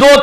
2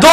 2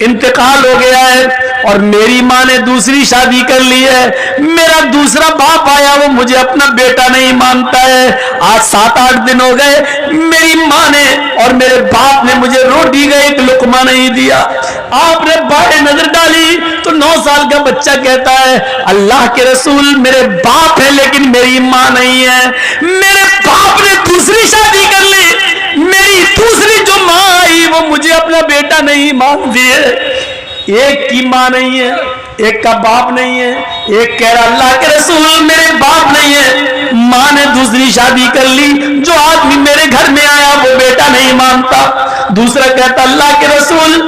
انتقال ہو گیا ہے اور میری ماں نے دوسری شادی کر لی ہے. میرا دوسرا باپ آیا, وہ مجھے اپنا بیٹا نہیں مانتا ہے. آج 7-8 دن ہو گئے, میری ماں نے اور میرے باپ نے مجھے روٹی کا ایک لقمہ نہیں دیا. آپ نے باہر نظر ڈالی تو 9 سال کا بچہ کہتا ہے اللہ کے رسول میرے باپ ہے لیکن میری ماں نہیں ہے. میرے باپ نے دوسری شادی کر لی, میری دوسری جو ماں آئی وہ مجھے اپنا بیٹا نہیں مانتی ہے. ایک کی ماں نہیں ہے, ایک کا باپ نہیں ہے. ایک کہہ رہا اللہ کے رسول میرے باپ نہیں ہے, ماں نے دوسری شادی کر لی, جو آدمی میرے گھر میں آیا وہ بیٹا نہیں مانتا. دوسرا کہتا اللہ کے رسول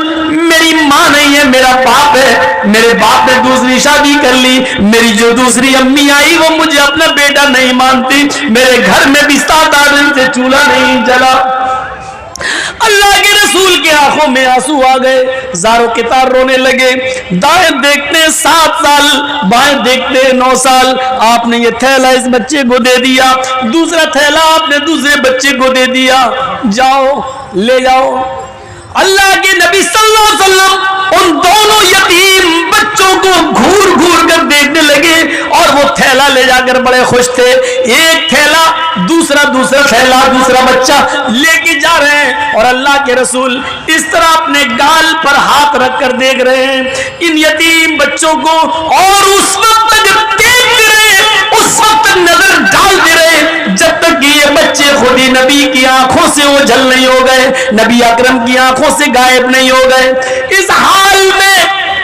میری ماں نہیں ہے میرا باپ ہے, میرے باپ نے دوسری شادی کر لی, میری جو دوسری امی آئی وہ مجھے اپنا بیٹا نہیں مانتی, میرے گھر میں بھی 7-8 دن سے چولہا نہیں جلا. اللہ کے رسول کے آنکھوں میں آنسو آ گئے, زاروں کے تار رونے لگے. دائیں دیکھتے 7 سال, بائیں دیکھتے 9 سال. آپ نے یہ تھیلا اس بچے کو دے دیا, دوسرا تھیلا آپ نے دوسرے بچے کو دے دیا, جاؤ لے جاؤ. اللہ کے نبی صلی اللہ علیہ وسلم ان دونوں یتیم بچوں کو گھور گھور کر دیکھنے لگے اور وہ تھیلا لے جا کر بڑے خوش تھے. ایک تھیلا دوسرا تھیلا دوسرا بچہ لے کے جا رہے ہیں اور اللہ کے رسول اس طرح اپنے گال پر ہاتھ رکھ کر دیکھ رہے ہیں ان یتیم بچوں کو, اور اس وقت جب دیکھتے رہے اس وقت نظر ڈالتے رہے جب تک کہ یہ بچے خود ہی نبی کی آنکھوں سے اوجھل نہیں ہو گئے, نبی اکرم کی آنکھوں سے غائب نہیں ہو گئے. اس حال میں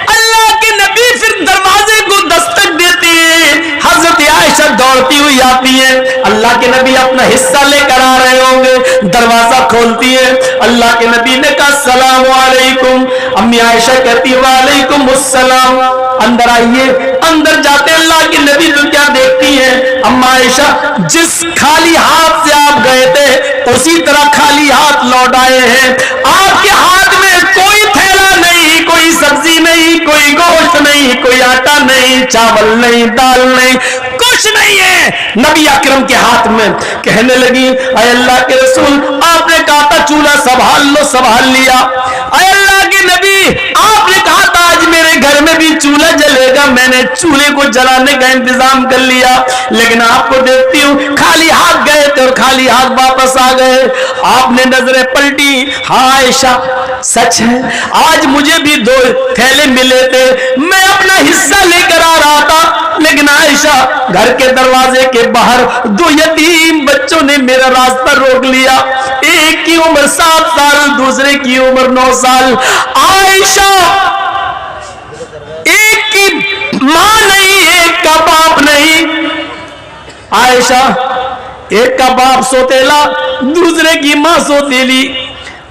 اللہ کے نبی پھر دروازے کو دستک دیتے ہیں. حضرت عائشہ دوڑتی ہوئی آتی ہے, اللہ کے نبی اپنا حصہ لے کر آ رہے ہوں گے, دروازہ کھولتی ہے. اللہ کے نبی نے کہا السلام علیکم. امی عائشہ کہتی ہے وعلیکم السلام. اندر آئیے. اندر جاتے اللہ کے نبی تو کیا دیکھتی ہیں اما عائشہ, جس خالی ہاتھ سے آپ گئے تھے اسی طرح خالی ہاتھ لوٹ آئے ہیں. آپ کے ہاتھ میں کوئی تھیلا نہیں, کوئی سبزی نہیں, کوئی گوشت نہیں, کوئی آٹا نہیں, چاول نہیں, دال نہیں, کچھ نہیں ہے نبی اکرم کے ہاتھ میں. کہنے لگی اے اللہ کے رسول آپ نے کہا تھا چولہا سنبھال لو, سنبھال لیا. اے اللہ کے نبی آپ نے کہا تھا آج میرے گھر میں بھی چولہا جلے گا, میں نے چولہے کو جلانے کا انتظام کر لیا, لیکن آپ کو دیکھتی ہوں خالی ہاتھ گئے تھے اور خالی ہاتھ واپس آ گئے. آپ نے نظریں پلٹی, ہاں عائشہ سچ ہے آج مجھے بھی 2 تھیلے ملے تھے, میں اپنا حصہ لے کر آ رہا تھا, لیکن عائشہ گھر کے دروازے کے باہر 2 یتیم بچوں نے میرا راستہ روک لیا. ایک کی عمر 7 سال, دوسرے کی عمر 9 سال. عائشہ ایک کی ماں نہیں, ایک کا باپ نہیں. عائشہ ایک کا باپ سوتیلا, دوسرے کی ماں سوتیلی.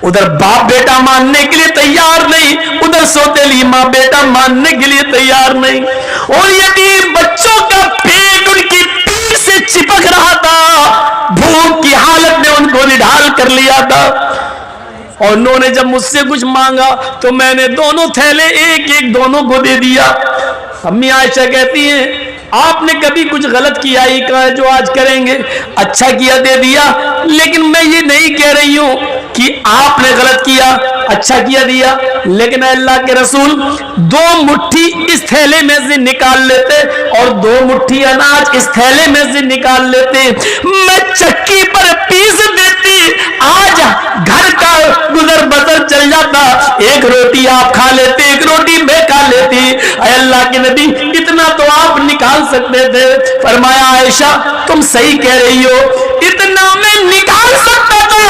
ادھر باپ بیٹا ماننے کے لیے تیار نہیں, ادھر سوتیلی ماں بیٹا ماننے کے لیے تیار نہیں. اور یتیم بچوں کا پیٹ ان کی پیٹ سے چپک رہا تھا, بھوک کی حالت میں ان کو نڈھال کر لیا تھا. اور انہوں نے جب مجھ سے کچھ مانگا تو میں نے دونوں تھیلے ایک ایک دونوں کو دے دیا. امی عائشہ کہتی ہیں آپ نے کبھی کچھ غلط کیا ہی کہا جو آج کریں گے, اچھا کیا دے دیا, لیکن میں یہ نہیں کہہ رہی ہوں کہ آپ نے غلط کیا, اچھا کیا دیا. لیکن اللہ کے رسول 2 مٹھی اس تھیلے میں سے نکال لیتے اور 2 مٹھی اناج اس تھیلے میں سے نکال لیتے, میں چکی پر پیس دیتی, آج گھر کا گزر بسر چل جاتا. ایک روٹی آپ کھا لیتے, ایک روٹی میں کھا لیتی. اے اللہ کے نبی اتنا تو آپ نکال سکتے تھے. فرمایا عائشہ تم صحیح کہہ رہی ہو, اتنا میں نکال سکتا تھا,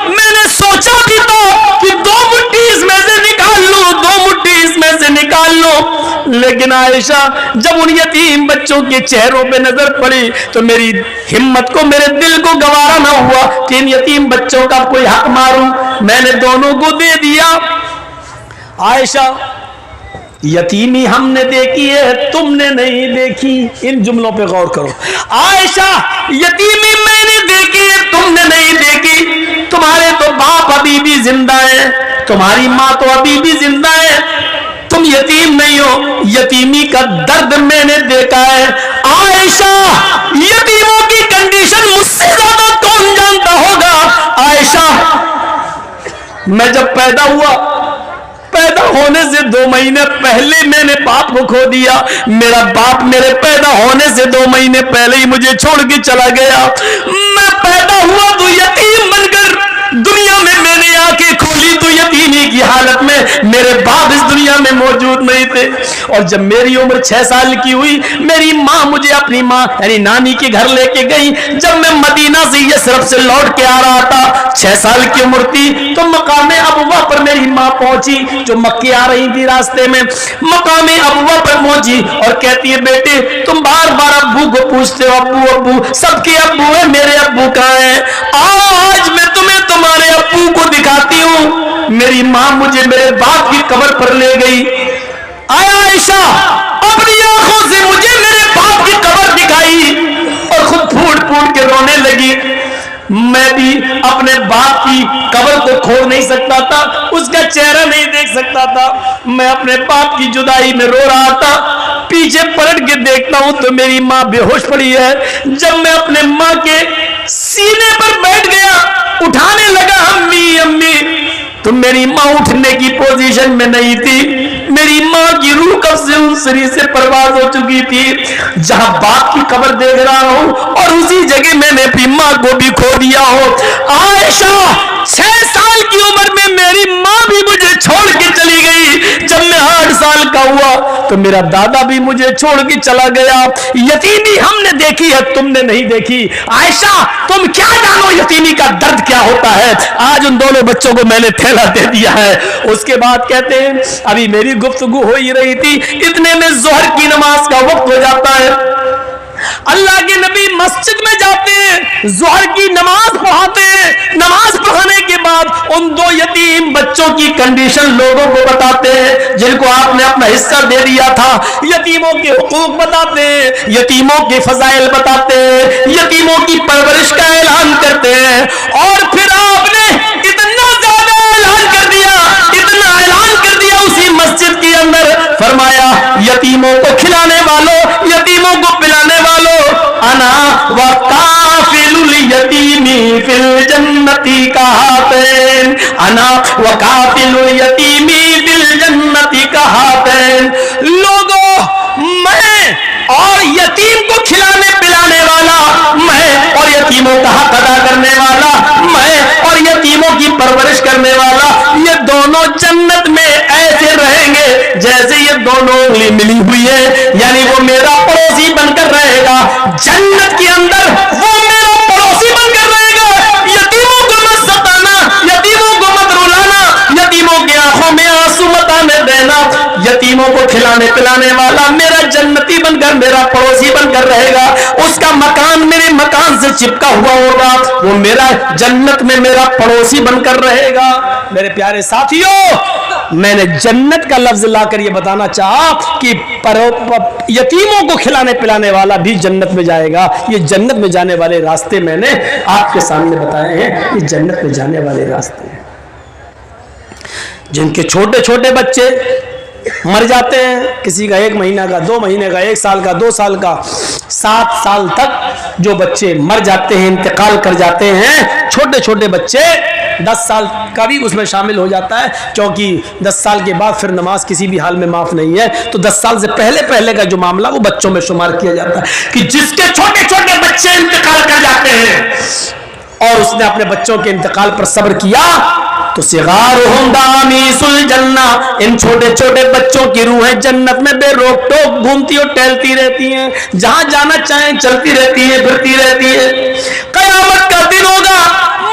میں نے سوچا بھی تو کہ 2 مٹھی اس میں سے نکال لوں, 2 مٹھی اس میں سے نکال لوں. لیکن عائشہ جب ان یتیم بچوں کے چہروں پہ نظر پڑی تو میری ہمت کو, میرے دل کو گوارا نہ ہوا کہ ان یتیم بچوں کا کوئی حق ماروں. میں نے دونوں کو دے دیا. عائشہ یتیمی ہم نے دیکھی ہے, تم نے نہیں دیکھی. ان جملوں پہ غور کرو. عائشہ یتیمی میں نے دیکھی ہے, تم نے نہیں دیکھی. تمہارے تو باپ ابھی بھی زندہ ہے, تمہاری ماں تو ابھی بھی زندہ ہے, تم یتیم نہیں ہو. یتیمی کا درد میں نے دیکھا ہے. عائشہ یتیموں کی کنڈیشن مجھ سے زیادہ کون جانتا ہوگا. عائشہ میں جب پیدا ہوا پیدا ہونے سے 2 مہینے پہلے میں نے باپ کو کھو دیا. میرا باپ میرے پیدا ہونے سے 2 مہینے پہلے ہی مجھے چھوڑ کے چلا گیا. میں پیدا ہوا تو یتیم بن کر دنیا میں نے آنکھیں کھولی تو یتیمی کی حالت میں میرے باپ اس دنیا میں موجود نہیں تھے. اور جب میری عمر 6 سال کی ہوئی میری ماں مجھے اپنی ماں یعنی نانی کے گھر لے کے گئی. جب میں مدینہ سے یثرب سے لوٹ کے آ رہا تھا 6 سال کی عمر تھی تو مقام ابوا پر میری ماں پہنچی جو مکے آ رہی تھی. راستے میں مقام ابوا پر پہنچی اور کہتی ہے بیٹے تم بار بار ابو کو پوچھتے ہو ابو ابو, سب کے ابو ہیں میرے ابو کہاں ہیں؟ آج میں تمہیں تمہارے ابو کو دکھاتی ہوں. میری ماں مجھے میرے باپ کی قبر پر لے گئی. آیا عائشہ اپنی آنکھوں سے مجھے میرے باپ کی قبر دکھائی اور خود پھوٹ پھوٹ کے رونے لگی. میں بھی اپنے باپ کی قبر کو کھول نہیں سکتا تھا, اس کا چہرہ نہیں دیکھ سکتا تھا. میں اپنے باپ کی جدائی میں رو رہا تھا. پیچھے پلٹ کے دیکھتا ہوں تو میری ماں بے ہوش پڑی ہے. جب میں اپنے ماں کے سینے پر بیٹھ گیا اٹھانے لگا امی امی تو میری ماں اٹھنے کی پوزیشن میں نہیں تھی. میری ماں کی روح کب سے ان سری سے پرواز ہو چکی تھی. جہاں باپ کی قبر دیکھ رہا ہوں اور اسی جگہ میں نے اپنی ماں کو بھی کھو دیا ہو. عائشہ 6 سال کی عمر میں میری ماں بھی مجھے چھوڑ کے چلی گئی. جب میں 8 سال کا ہوا تو میرا دادا بھی مجھے چھوڑ کے چلا گیا. یتیمی ہم نے دیکھی ہے تم نے نہیں دیکھی. عائشہ تم کیا جانو یتیمی کا درد کیا ہوتا ہے. آج ان دونوں بچوں کو میں نے تھیلا دے دیا ہے. اس کے بعد کہتے ہیں ابھی میری گفتگو ہو ہی رہی تھی اتنے میں ظہر کی نماز کا وقت ہو جاتا ہے. اللہ کے نبی مسجد میں جاتے ہیں ظہر کی نماز پڑھاتے ہیں. نماز پڑھانے کے بعد ان 2 یتیم بچوں کی کنڈیشن لوگوں کو بتاتے ہیں جن کو آپ نے اپنا حصہ دے دیا تھا. یتیموں کے حقوق بتاتے ہیں, یتیموں کے فضائل بتاتے ہیں, یتیموں کی پرورش کا اعلان کرتے ہیں. اور پھر آپ نے اتنا زیادہ اعلان کر دیا, اتنا اعلان کر دیا اسی مسجد کے اندر, فرمایا یتیموں کو کھلانے والوں یتیموں کو پلانے والوں انا وکافل الیتیم فی الجنت کہاتین, انا وکافل الیتیم فی الجنت کہاتین. لوگوں میں اور یتیم کو کھلانے پلانے والا میں اور یتیموں کا حق ادا کرنے والا میں اور یتیموں کی پرورش کرنے والا, یہ دونوں جنت میں ایسے رہیں گے جیسے یہ دونوں انگلی ملی ہوئی ہے. یعنی وہ میرا پڑوسی بن کر رہے گا جنت کے اندر, وہ میرا پڑوسی بن کر رہے گا. یتیموں کو مت ستانا, یتیموں کو مت رلانا, یتیموں کی آنکھوں میں آنسو مت آنے دینا. یتیموں کو کھلانے پلانے والا میرا جنتی بن کر میرا پڑوسی بن کر رہے گا. اس کا مکان میرے مکان سے چپکا ہوا ہوگا, وہ میرا جنت میں میرا پڑوسی بن کر رہے گا. میرے پیارے ساتھیوں میں نے جنت کا لفظ لا کر یہ بتانا چاہا کہ یتیموں کو کھلانے پلانے والا بھی جنت میں جائے گا. یہ جنت میں جانے والے راستے میں نے آپ کے سامنے بتائے ہیں. یہ جنت میں جانے والے راستے ہیں. جن کے چھوٹے چھوٹے بچے مر جاتے ہیں, کسی کا 1 مہینہ کا 2 مہینے کا 1 سال کا 2 سال کا 7 سال تک جو بچے مر جاتے ہیں انتقال کر جاتے ہیں, چھوٹے چھوٹے بچے 10 سال کا بھی اس میں شامل ہو جاتا ہے کیونکہ 10 سال کے بعد پھر نماز کسی بھی حال میں معاف نہیں ہے. تو 10 سال سے پہلے کا جو معاملہ وہ بچوں میں شمار کیا جاتا ہے کہ جس کے چھوٹے چھوٹے بچے انتقال کر جاتے ہیں اور اس نے اپنے بچوں کے انتقال پر صبر کیا تو صغارہم دامیس الجنہ, ان چھوٹے چھوٹے بچوں کی روحیں جنت میں بے روک ٹوک گھومتی اور ٹہلتی رہتی ہیں, جہاں جانا چاہیں چلتی رہتی ہیں, پھرتی رہتی ہیں. قیامت کا دن ہوگا,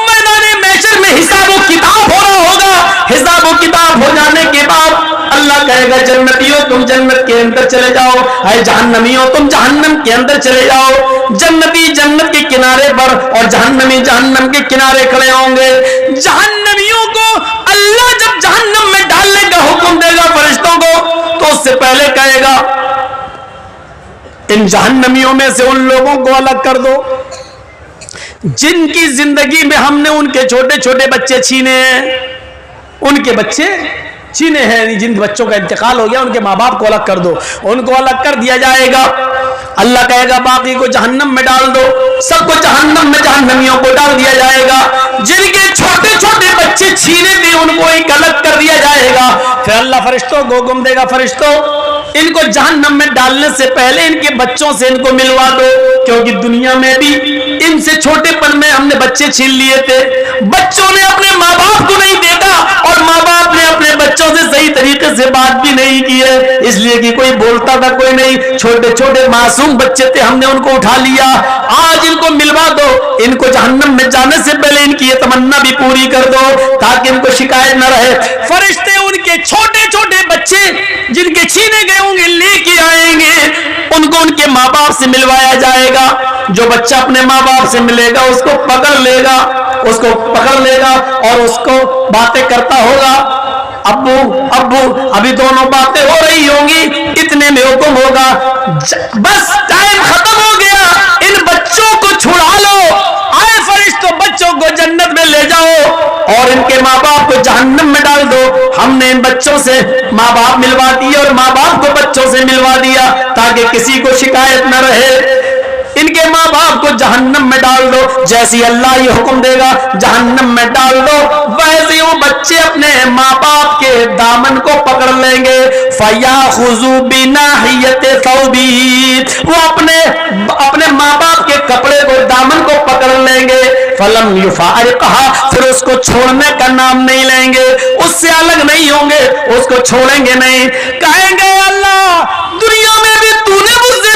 میدان محشر میں حساب و کتاب ہو رہا ہوگا. حساب و کتاب ہو جانے کے بعد اللہ کہے گا جنتیوں تم جنت کے اندر چلے جاؤ, اے جہنمیوں تم جہنم کے اندر چلے جاؤ. جنتی جنت کے کنارے پر اور جہنمی جہنم کے کنارے کھڑے ہوں گے. جہنمیوں کو اللہ جب جہنم میں ڈالنے کا حکم دے گا فرشتوں کو تو اس سے پہلے کہے گا ان جہنمیوں میں سے ان لوگوں کو الگ کر دو جن کی زندگی میں ہم نے ان کے چھوٹے چھوٹے بچے چھینے ہیں. ان کے بچے چھینے ہیں, جن بچوں کا انتقال ہو گیا ان کے ماں باپ کو الگ کر دو, ان کو الگ کر دیا جائے گا. اللہ کہے گا باقی کو جہنم میں ڈال دو, سب کو جہنم میں جہنمیوں کو ڈال دیا جائے گا. جن کے چھوٹے چھوٹے بچے چھینے تھے ان کو ایک الگ کر دیا جائے گا. پھر اللہ فرشتوں کو حکم دے گا فرشتوں ان کو جہنم میں ڈالنے سے پہلے ان کے بچوں سے ان کو ملوا دو, کیونکہ دنیا میں بھی ان سے چھوٹے پن میں ہم نے بچے چھین لیے تھے. بچوں نے اپنے ماں باپ کو نہیں دیکھا اور ماں باپ نے اپنے بچوں سے صحیح طریقے سے بات بھی نہیں کی ہے, اس لیے کہ کوئی بولتا تھا کوئی نہیں, چھوٹے چھوٹے معصوم بچے تھے, ہم نے ان کو اٹھا لیا. آج ان کو ملوا دو, ان کو جہنم میں جانے سے پہلے ان کی یہ تمنا بھی پوری کر دو تاکہ ان کو شکایت نہ رہے. فرشتے ان کے چھوٹے چھوٹے بچے جن کے چھینے گئے ہوں گے لے کے آئیں گے, ان کو ان کے ماں باپ سے ملوایا جائے گا. جو بچہ اپنے ماں باپ سے ملے گا اس کو پکڑ لے گا, اس کو پکڑ لے گا اور اس کو باتیں کرتا ہوگا, ابو ابو, ابھی دونوں باتیں ہو رہی ہوں گی, اتنے میں حکم ہوگا بس ٹائم ختم ہو گیا, ان بچوں کو چھڑا لو, آئے فرشتوں بچوں کو جنت میں لے جاؤ اور ان کے ماں باپ کو جہنم میں ڈال دو. ہم نے ان بچوں سے ماں باپ ملوا دیے اور ماں باپ کو بچوں سے ملوا دیا تاکہ کسی کو شکایت نہ رہے. ان کے ماں باپ کو جہنم میں ڈال دو, جیسی اللہ یہ حکم دے گا جہنم میں ڈال دو ویسے وہ بچے اپنے ماں باپ کے دامن کو پکڑ لیں گے. فَيَأْخُذُوا بِنَاحِيَةِ ثَوْبِهِ, وہ اپنے ماں باپ کے کپڑے کو دامن کو پکڑ لیں گے. فَلَمْ يُفَارِقْهَا, پھر اس کو چھوڑنے کا نام نہیں لیں گے, اس سے الگ نہیں ہوں گے, اس کو چھوڑیں گے نہیں. کہیں گے اللہ دنیا میں بھی تو نے مجھ سے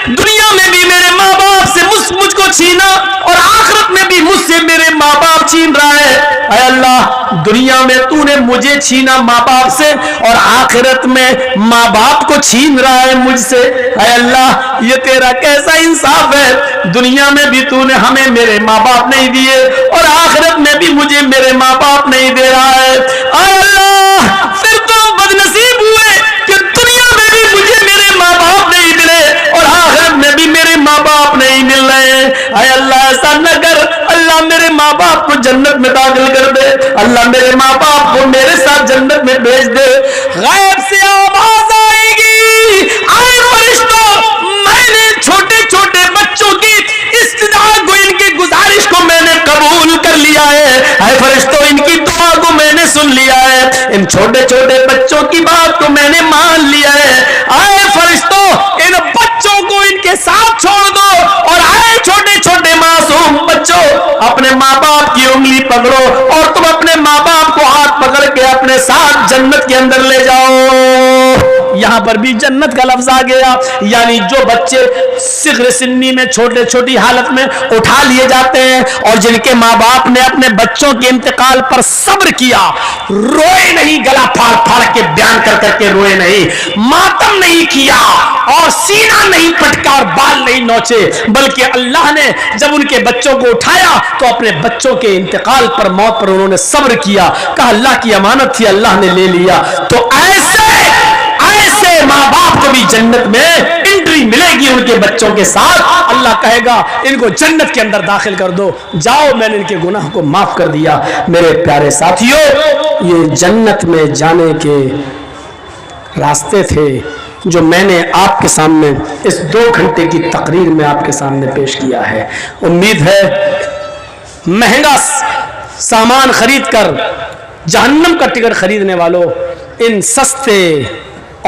دنیا میں بھی میرے ماں باپ سے مجھ کو چھینا اور آخرت میں بھی مجھ سے میرے ماں باپ چھین رہا ہے. اے اللہ دنیا میں تو نے مجھے چھینا ماں باپ سے اور آخرت میں ماں باپ کو چھین رہا ہے مجھ سے. اے اللہ یہ تیرا کیسا انصاف ہے, دنیا میں بھی تو نے ہمیں میرے ماں باپ نہیں دیے اور آخرت میں بھی مجھے میرے ماں باپ نہیں دے رہا ہے. اے اللہ پھر تو بدنصیب ہوئے کہ دنیا میں بھی مجھے میرے ماں باپ نہیں ملے اور آخرت میں بھی میرے ماں باپ نہیں مل رہے ہیں. اے اللہ ایسا نہ کر, اللہ میرے ماں باپ کو جنت میں داخل کر دے, اللہ میرے ماں باپ کو میرے ساتھ جنت میں بھیج دے. غیب سے آواز آئے گی, آئے فرشتوں میں نے چھوٹے چھوٹے بچوں کی استدعا کو, ان کی گزارش کو میں نے قبول کر لیا ہے. اے فرشتوں ان کی دعا کو میں نے سن لیا ہے, ان چھوٹے چھوٹے بچوں کی بات کو میں نے مان لیا ہے. آئے فرشتوں ان بچوں کو ان کے ساتھ چھوڑ دو اور آئے چھوٹے چھوٹے معصوم بچوں اپنے ماں باپ کی انگلی پکڑو اور تم اپنے ماں باپ کو ہاتھ پکڑ کے اپنے ساتھ جنت کے اندر لے جاؤ. یہاں پر بھی جنت کا لفظ آ گیا, یعنی جو بچے صغر سنی میں چھوٹے چھوٹی حالت میں اٹھا لیے جاتے ہیں اور جن کے ماں باپ نے اپنے بچوں کے انتقال پر صبر کیا, روئے نہیں, گلا پھاڑ پھاڑ کے بیان کر کر کے روئے نہیں, ماتم نہیں کیا اور سینہ نہیں پٹکا اور بال نہیں نوچے, بلکہ اللہ نے جب ان کے بچوں کو اٹھایا تو اپنے بچوں کے انتقال پر, موت پر انہوں نے صبر کیا, کہا اللہ کی امانت تھی اللہ نے لے لیا. تو ایسے ماں باپ کو بھی جنت میں انٹری ملے گی ان کے بچوں کے ساتھ. اللہ کہے گا ان کو جنت کے اندر داخل کر دو, جاؤ میں نے ان کے گناہ کو معاف کر دیا. میرے پیارے ساتھیوں یہ جنت میں جانے کے راستے تھے جو میں نے آپ کے سامنے اس 2 گھنٹے کی تقریر میں آپ کے سامنے پیش کیا ہے. امید ہے مہنگا سامان خرید کر جہنم کا ٹکٹ خریدنے والوں ان سستے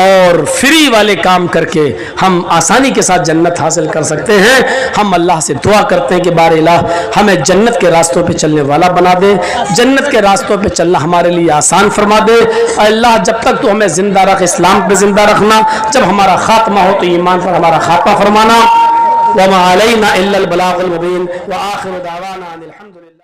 اور فری والے کام کر کے ہم آسانی کے ساتھ جنت حاصل کر سکتے ہیں. ہم اللہ سے دعا کرتے ہیں کہ بار الہ ہمیں جنت کے راستوں پہ چلنے والا بنا دے, جنت کے راستوں پہ چلنا ہمارے لیے آسان فرما دے. اللہ جب تک تو ہمیں زندہ رکھ, اسلام پہ زندہ رکھنا, جب ہمارا خاتمہ ہو تو ایمان پر ہمارا خاتمہ فرمانا. وما علینا الا البلاغ المبین وآخر دعوانا ان الحمد للہ.